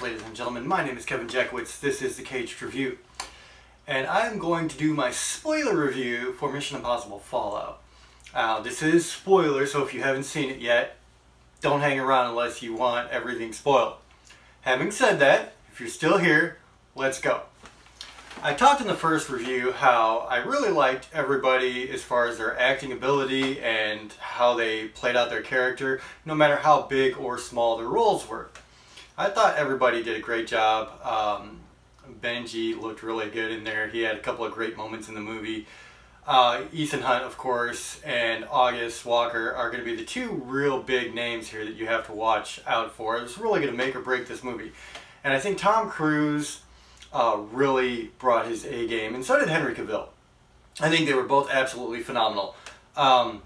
up, ladies and gentlemen? My name is Kevin Jackowitz. This is the Kaged Review. And I'm going to do my spoiler review for Mission Impossible Fallout. This is spoiler, so if you haven't seen it yet, don't hang around unless you want everything spoiled. Having said that, if you're still here, let's go. I talked in the first review how I really liked everybody as far as their acting ability and how they played out their character, no matter how big or small their roles were. I thought everybody did a great job. Benji looked really good in there. He had a couple of great moments in the movie. Ethan Hunt, of course, and August Walker are going to be the two real big names here that you have to watch out for. It's really going to make or break this movie. And I think Tom Cruise really brought his A game, and so did Henry Cavill. I think they were both absolutely phenomenal. Tom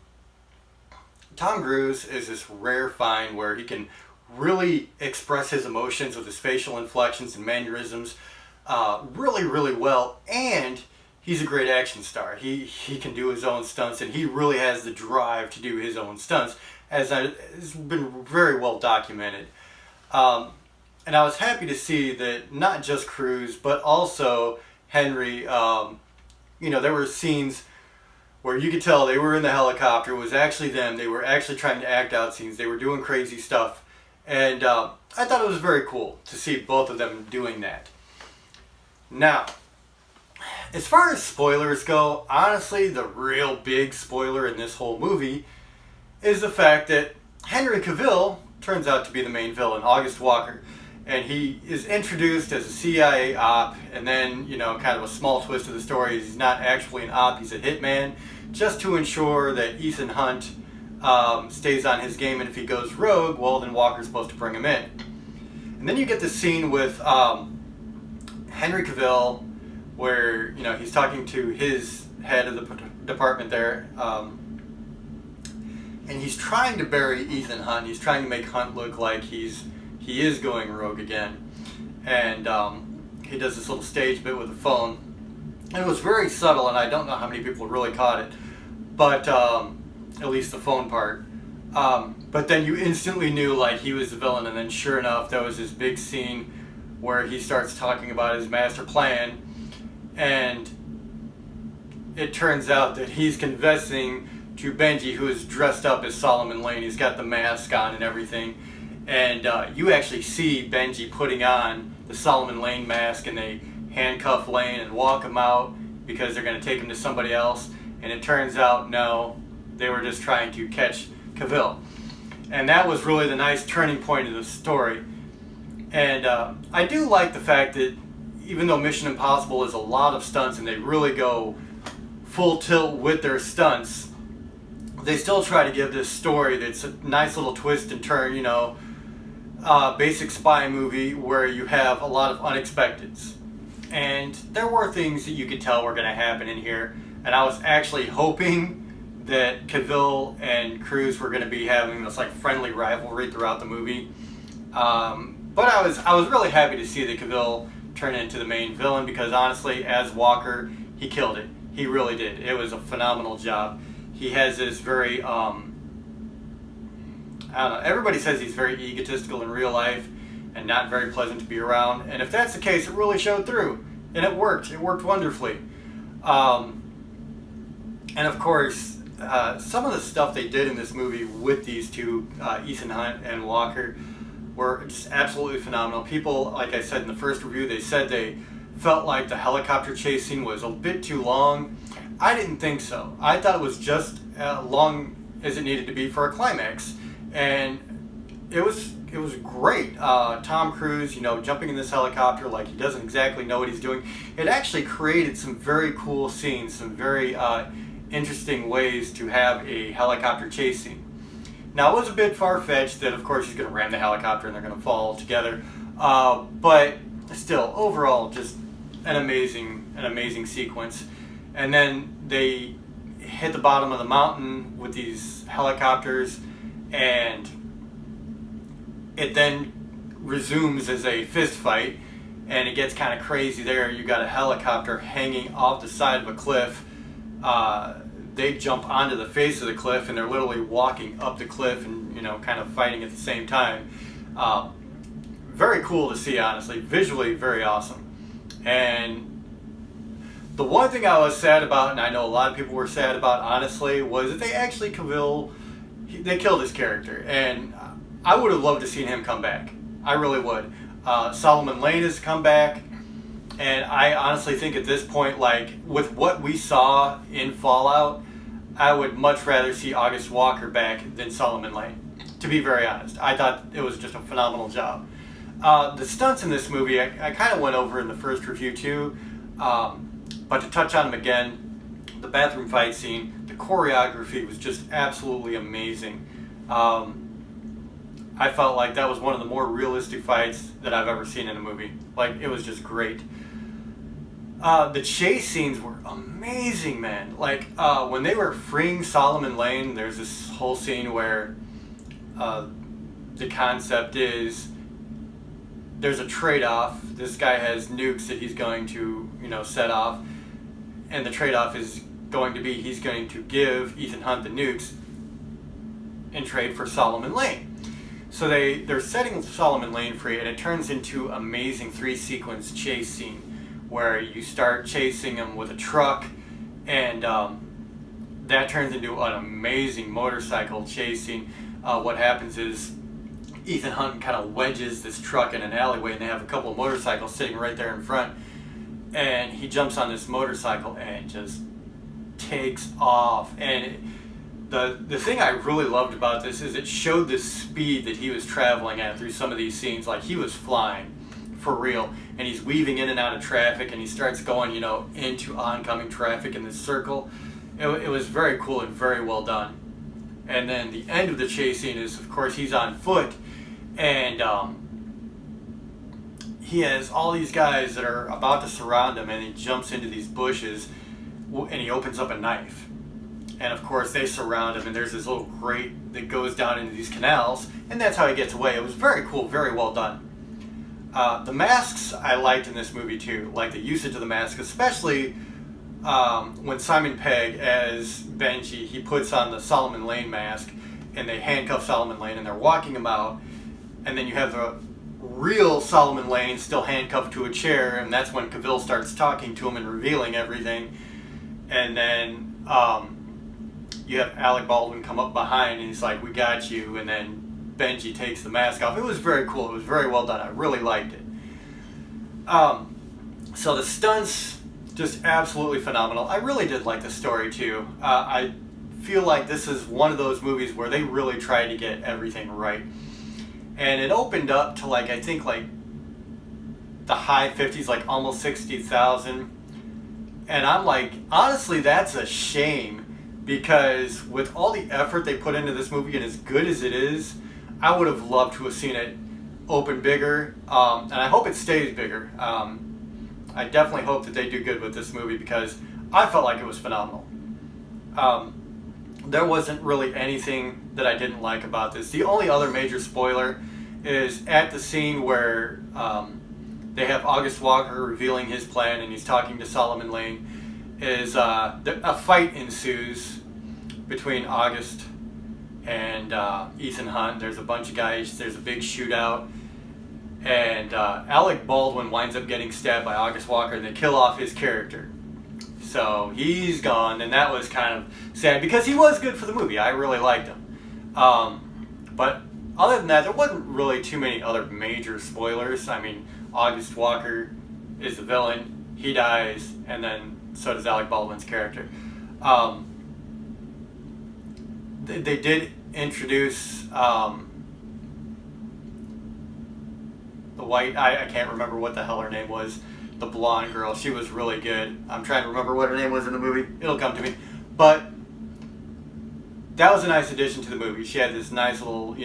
Cruise is this rare find where he can really express his emotions with his facial inflections and mannerisms really well, and he's a great action star. He can do his own stunts, and he really has the drive to do his own stunts, as has been very well documented. And I was happy to see that not just Cruise, but also Henry, there were scenes where you could tell they were in the helicopter. It was actually them. They were actually trying to act out scenes. They were doing crazy stuff. And I thought it was very cool to see both of them doing that. Now, as far as spoilers go, honestly, the real big spoiler in this whole movie is the fact that Henry Cavill turns out to be the main villain, August Walker. And he is introduced as a CIA op, and then, kind of a small twist of the story is he's not actually an op, he's a hitman, just to ensure that Ethan Hunt stays on his game, and if he goes rogue, well, then Walker's supposed to bring him in. And then you get this scene with Henry Cavill, where, he's talking to his head of the department there, and he's trying to bury Ethan Hunt. He's trying to make Hunt look like he is going rogue again, and he does this little stage bit with the phone, and it was very subtle, and I don't know how many people really caught it, but at least the phone part. But then you instantly knew like he was the villain, and then sure enough, there was this big scene where he starts talking about his master plan, and it turns out that he's confessing to Benji, who is dressed up as Solomon Lane. He's got the mask on and everything. And you actually see Benji putting on the Solomon Lane mask, and they handcuff Lane and walk him out because they're going to take him to somebody else. And it turns out, no, they were just trying to catch Cavill. And that was really the nice turning point of the story. And I do like the fact that even though Mission Impossible is a lot of stunts and they really go full tilt with their stunts, they still try to give this story that's a nice little twist and turn, basic spy movie where you have a lot of unexpecteds. And there were things that you could tell were going to happen in here, and I was actually hoping that Cavill and Cruise were going to be having this like friendly rivalry throughout the movie. But I was really happy to see that Cavill turn into the main villain, because honestly, as Walker, he killed it. He really did. It was a phenomenal job. He has this very I don't know, everybody says he's very egotistical in real life and not very pleasant to be around. And if that's the case, it really showed through. And it worked. It worked wonderfully. And of course, some of the stuff they did in this movie with these two, Ethan Hunt and Walker, were just absolutely phenomenal. People, like I said in the first review, they said they felt like the helicopter chase scene was a bit too long. I didn't think so. I thought it was just as long as it needed to be for a climax. And it was great. Tom Cruise, jumping in this helicopter like he doesn't exactly know what he's doing. It actually created some very cool scenes, some very interesting ways to have a helicopter chase scene. Now, it was a bit far-fetched that, of course, he's going to ram the helicopter and they're going to fall together. But still, overall, just an amazing sequence. And then they hit the bottom of the mountain with these helicopters, and it then resumes as a fist fight, and it gets kind of crazy there. You got a helicopter hanging off the side of a cliff. They jump onto the face of the cliff, and they're literally walking up the cliff and kind of fighting at the same time. very cool to see, honestly. Visually, very awesome. And the one thing I was sad about, and I know a lot of people were sad about, honestly, was that they actually they killed his character. And I would have loved to see him come back. I really would. Solomon Lane has come back. And I honestly think at this point, like, with what we saw in Fallout, I would much rather see August Walker back than Solomon Lane. To be very honest, I thought it was just a phenomenal job. The stunts in this movie, I kind of went over in the first review too, but to touch on them again, the bathroom fight scene, the choreography was just absolutely amazing. I felt like that was one of the more realistic fights that I've ever seen in a movie. Like, it was just great. The chase scenes were amazing, man. Like, when they were freeing Solomon Lane, there's this whole scene where the concept is there's a trade-off. This guy has nukes that he's going to, set off, and the trade-off is going to be he's going to give Ethan Hunt the nukes in trade for Solomon Lane. So they're setting Solomon Lane free, and it turns into an amazing 3-sequence chase scene where you start chasing him with a truck, and that turns into an amazing motorcycle chase scene. What happens is Ethan Hunt kind of wedges this truck in an alleyway, and they have a couple of motorcycles sitting right there in front, and he jumps on this motorcycle and just takes off. And the thing I really loved about this is it showed the speed that he was traveling at through some of these scenes. Like, he was flying for real, and he's weaving in and out of traffic, and he starts going into oncoming traffic in this circle. It was very cool and very well done. And then the end of the chase scene is, of course, he's on foot, and he has all these guys that are about to surround him, and he jumps into these bushes, and he opens up a knife. And of course they surround him, and there's this little grate that goes down into these canals, and that's how he gets away. It was very cool, very well done. The masks I liked in this movie too, like the usage of the mask, especially when Simon Pegg as Benji, he puts on the Solomon Lane mask, and they handcuff Solomon Lane, and they're walking him out, and then you have the real Solomon Lane still handcuffed to a chair, and that's when Cavill starts talking to him and revealing everything. And then you have Alec Baldwin come up behind, and he's like, "We got you," and then Benji takes the mask off. It was very cool. It was very well done. I really liked it. So the stunts, just absolutely phenomenal. I really did like the story too. I feel like this is one of those movies where they really tried to get everything right. And it opened up to I think the high 50s, like almost 60,000. And I'm like, honestly, that's a shame, because with all the effort they put into this movie and as good as it is, I would have loved to have seen it open bigger, and I hope it stays bigger. I definitely hope that they do good with this movie, because I felt like it was phenomenal. There wasn't really anything that I didn't like about this. The only other major spoiler is at the scene where they have August Walker revealing his plan, and he's talking to Solomon Lane, is a fight ensues between August and Ethan Hunt. There's a bunch of guys, there's a big shootout, and Alec Baldwin winds up getting stabbed by August Walker, and they kill off his character. So he's gone, and that was kind of sad, because he was good for the movie. I really liked him. But other than that, there wasn't really too many other major spoilers. I mean, August Walker is the villain, he dies, and then so does Alec Baldwin's character. They did introduce the white, I can't remember what the hell her name was, the blonde girl. She was really good. I'm trying to remember what her name was in the movie. It'll come to me. But that was a nice addition to the movie. She had this nice little,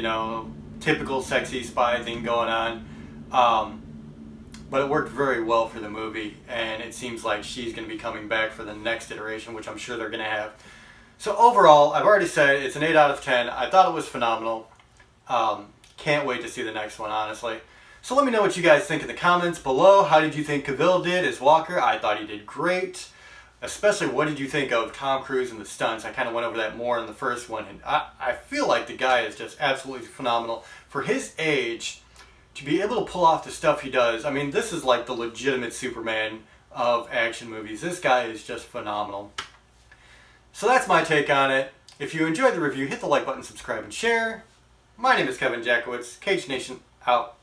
typical sexy spy thing going on. But it worked very well for the movie, and it seems like she's going to be coming back for the next iteration, which I'm sure they're going to have. So overall, I've already said it's an 8 out of 10. I thought it was phenomenal. Can't wait to see the next one, honestly. So let me know what you guys think in the comments below. How did you think Cavill did as Walker? I thought he did great. Especially, what did you think of Tom Cruise and the stunts? I kind of went over that more in the first one, and I feel like the guy is just absolutely phenomenal. For his age, to to be able to pull off the stuff he does, I mean, this is like the legitimate Superman of action movies. This guy is just phenomenal. So that's my take on it. If you enjoyed the review, hit the like button, subscribe, and share. My name is Kevin Jackowitz. Kaged Nation, out.